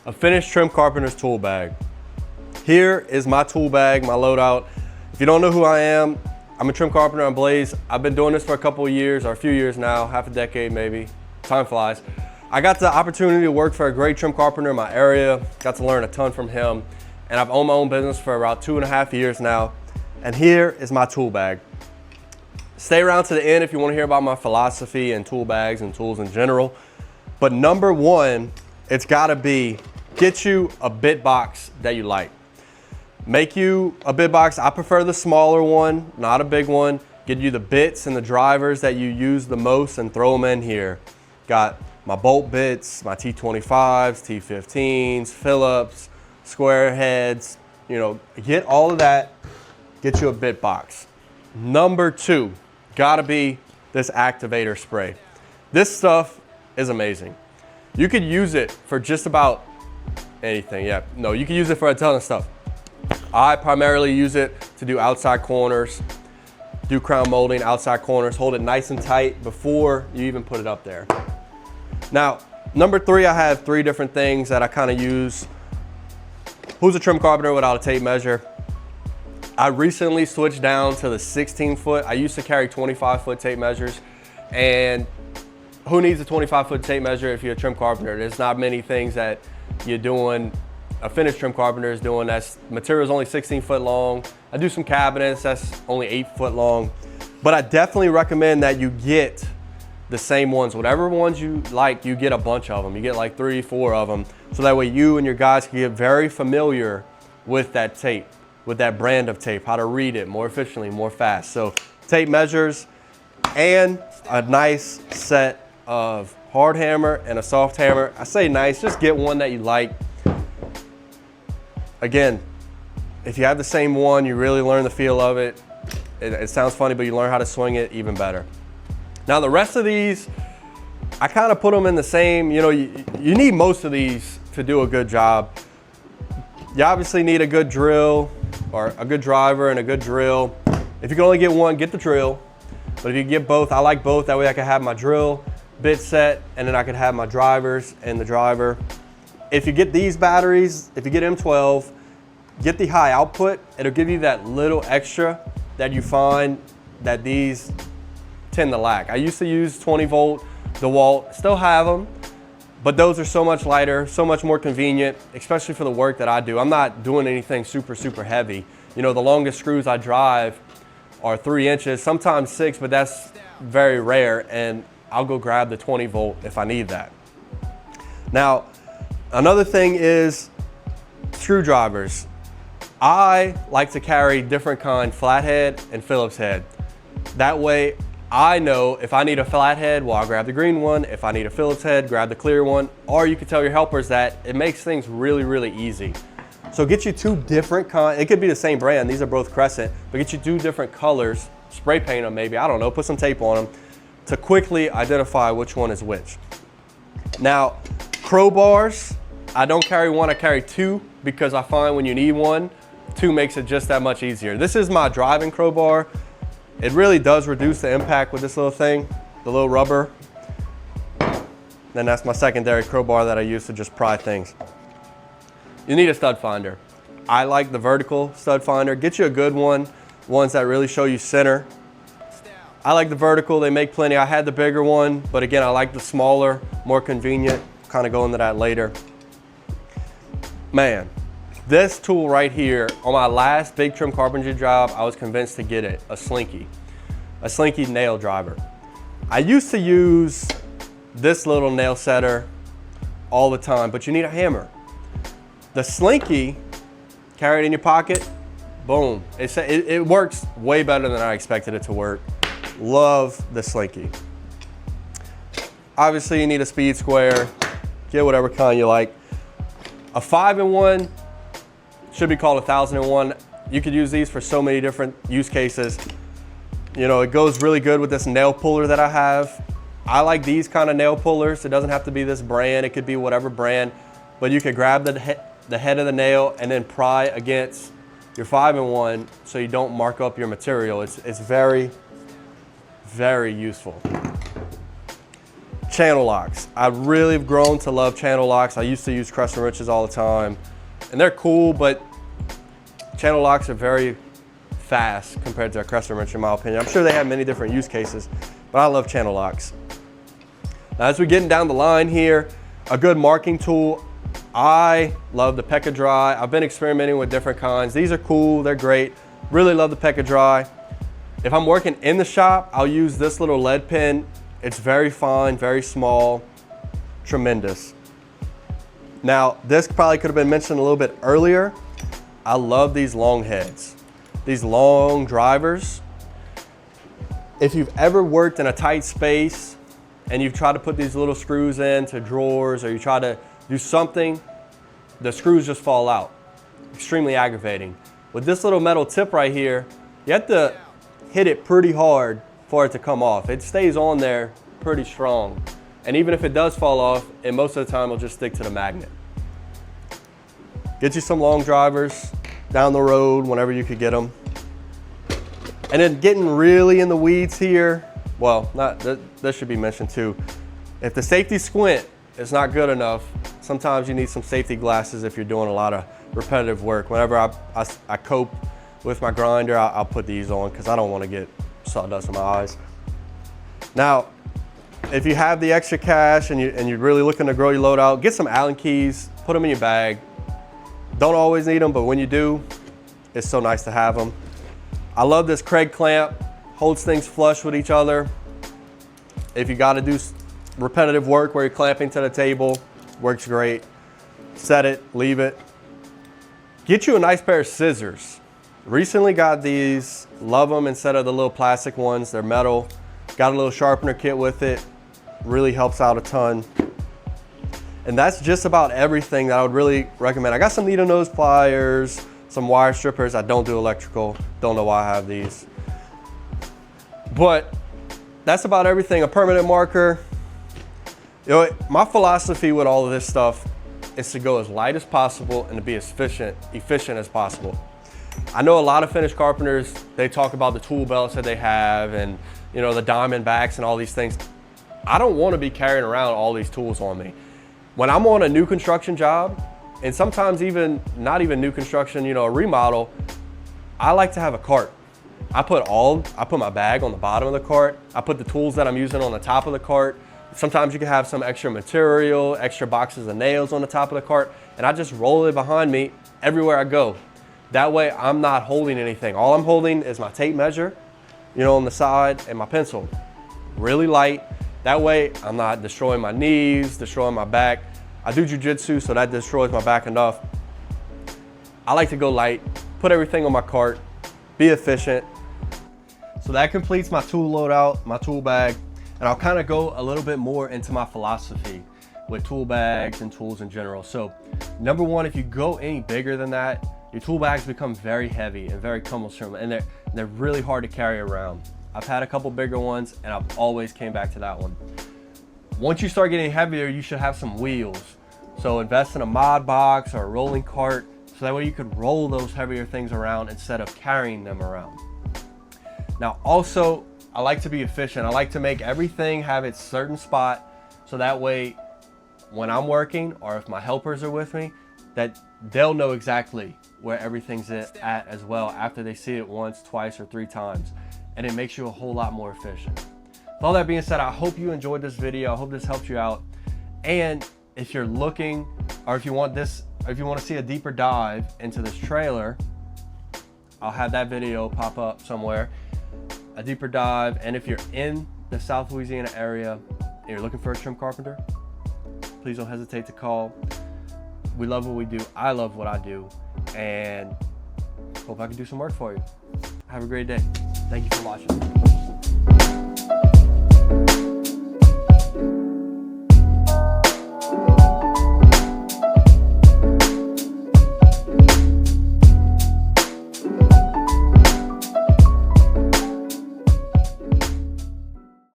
a finished trim carpenter's tool bag. Here is my tool bag, my loadout. If you don't know who I am, I'm a trim carpenter on Blaze. I've been doing this for a couple of years, or a few years now, half a decade maybe. Time flies. I got the opportunity to work for a great trim carpenter in my area, got to learn a ton from him, and I've owned my own business for about 2.5 years now. And here is my tool bag. Stay around to the end if you want to hear about my philosophy and tool bags and tools in general. But number one, it's gotta be, get you a bit box that you like. Make you a bit box. I prefer the smaller one, not a big one. Get you the bits and the drivers that you use the most and throw them in here. Got my bolt bits, my T25s, T15s, Phillips, square heads, you know, get all of that, get you a bit box. Number two, gotta be this activator spray. This stuff is amazing. You could use it for just about anything. Yeah, no, you can use it for a ton of stuff. I primarily use it to do outside corners, do crown molding, outside corners, hold it nice and tight before you even put it up there. Now, number three, I have 3 different things that I kind of use. Who's a trim carpenter without a tape measure? I recently switched down to the 16-foot. I used to carry 25-foot tape measures, and who needs a 25-foot tape measure if you're a trim carpenter? There's not many things that you're doing, a finished trim carpenter is doing. That's material is only 16 foot long. I do some cabinets that's only 8 foot long, but I definitely recommend that you get the same ones. Whatever ones you like, you get a bunch of them. You get like 3, 4 of them, so that way you and your guys can get very familiar with that tape, with that brand of tape, how to read it more efficiently, more fast. So tape measures and a nice set of hard hammer and a soft hammer. I say nice, just get one that you like. Again, if you have the same one, you really learn the feel of it. It sounds funny, but you learn how to swing it even better. Now the rest of these, I kind of put them in the same, you know, you need most of these to do a good job. You obviously need a good drill, or a good driver and a good drill. If you can only get one, get the drill. But if you get both, I like both. That way I can have my drill bit set, and then I can have my drivers and the driver. If you get these batteries, if you get M12, get the high output. It'll give you that little extra that you find that these tend to lack. I used to use 20 volt DeWalt, still have them, but those are so much lighter, so much more convenient, especially for the work that I do. I'm not doing anything super heavy. You know, the longest screws I drive are 3 inches, sometimes 6, but that's very rare, and I'll go grab the 20 volt if I need that. Now, another thing is screwdrivers. I like to carry different kind, flathead and Phillips head. That way I know if I need a flathead, well, I'll grab the green one. If I need a Phillips head, grab the clear one. Or you can tell your helpers that. It makes things really easy. So get you 2 different kinds. It could be the same brand. These are both Crescent, but get you 2 different colors, spray paint them maybe, I don't know, put some tape on them to quickly identify which one is which. Now, crowbars, I don't carry one, I carry 2, because I find when you need one, 2 makes it just that much easier. This is my driving crowbar. It really does reduce the impact with this little thing, the little rubber. Then that's my secondary crowbar that I use to just pry things. You need a stud finder. I like the vertical stud finder. Get you a good one, ones that really show you center. I like the vertical, they make plenty. I had the bigger one, but again, I like the smaller, more convenient. Kind of go into that later. Man, this tool right here, on my last big trim carpentry job, I was convinced to get it, a Slinky nail driver. I used to use this little nail setter all the time, but you need a hammer. The Slinky, carry it in your pocket, boom. It works way better than I expected it to work. Love the Slinky. Obviously you need a speed square, get whatever kind you like. A 5-in-1 should be called a 1000-in-1. You could use these for so many different use cases. You know, it goes really good with this nail puller that I have. I like these kind of nail pullers. It doesn't have to be this brand, it could be whatever brand, but you could grab the head of the nail and then pry against your 5-in-1 so you don't mark up your material. It's very useful. channel locks. I really have grown to love channel locks. I used to use crescent wrenches all the time, and they're cool, but channel locks are very fast compared to a crescent wrench in my opinion. I'm sure they have many different use cases, but I love channel locks. Now, as we're getting down the line here, a good marking tool, I love the Pekka Dry. I've been experimenting with different kinds. These are cool, they're great. Really love the Pekka Dry. If I'm working in the shop, I'll use this little lead pen. It's very fine, very small, tremendous. Now, this probably could have been mentioned a little bit earlier. I love these long heads, these long drivers. If you've ever worked in a tight space and you've tried to put these little screws into drawers, or you try to do something, the screws just fall out. Extremely aggravating. With this little metal tip right here, you have to hit it pretty hard for it to come off. It stays on there pretty strong. And even if it does fall off, and most of the time it'll just stick to the magnet. Get you some long drivers down the road whenever you could get them. And then getting really in the weeds here, well, this should be mentioned too. If the safety squint is not good enough, sometimes you need some safety glasses if you're doing a lot of repetitive work. Whenever I cope with my grinder, I'll put these on because I don't want to get sawdust in my eyes. Now, if you have the extra cash and you're really looking to grow your load out, get some Allen keys, put them in your bag. Don't always need them, but when you do, it's so nice to have them. I love this Craig clamp, holds things flush with each other. If you got to do repetitive work where you're clamping to the table, works great. Set it, leave it. Get you a nice pair of scissors. Recently got these, love them instead of the little plastic ones. They're metal. Got a little sharpener kit with it. Really helps out a ton. And that's just about everything that I would really recommend. I got some needle nose pliers, some wire strippers. I don't do electrical. Don't know why I have these. But that's about everything. A permanent marker. You know, my philosophy with all of this stuff is to go as light as possible and to be as efficient as possible. I know a lot of finished carpenters, they talk about the tool belts that they have and, you know, the diamond backs and all these things. I don't want to be carrying around all these tools on me. When I'm on a new construction job, and sometimes even not even new construction, you know, a remodel, I like to have a cart. I put my bag on the bottom of the cart. I put the tools that I'm using on the top of the cart. Sometimes you can have some extra material, extra boxes of nails on the top of the cart, and I just roll it behind me everywhere I go. That way I'm not holding anything. All I'm holding is my tape measure, you know, on the side, and my pencil. Really light. That way I'm not destroying my knees, destroying my back. I do jujitsu, so that destroys my back enough. I like to go light, put everything on my cart, be efficient. So that completes my tool loadout, my tool bag, and I'll kind of go a little bit more into my philosophy with tool bags and tools in general. So number one, if you go any bigger than that, your tool bags become very heavy and very cumbersome, and they're really hard to carry around. I've had a couple bigger ones and I've always came back to that one. Once you start getting heavier, you should have some wheels. So invest in a mod box or a rolling cart, so that way you could roll those heavier things around instead of carrying them around. Now also, I like to be efficient. I like to make everything have its certain spot, so that way when I'm working or if my helpers are with me, that they'll know exactly where everything's at as well after they see it once, twice, or 3 times. And it makes you a whole lot more efficient. With all that being said, I hope you enjoyed this video. I hope this helped you out. And if you're looking, or if you want to see a deeper dive into this trailer, I'll have that video pop up somewhere. A deeper dive. And if you're in the South Louisiana area and you're looking for a trim carpenter, please don't hesitate to call. We love what we do. I love what I do. And hope I can do some work for you. Have a great day. Thank you for watching.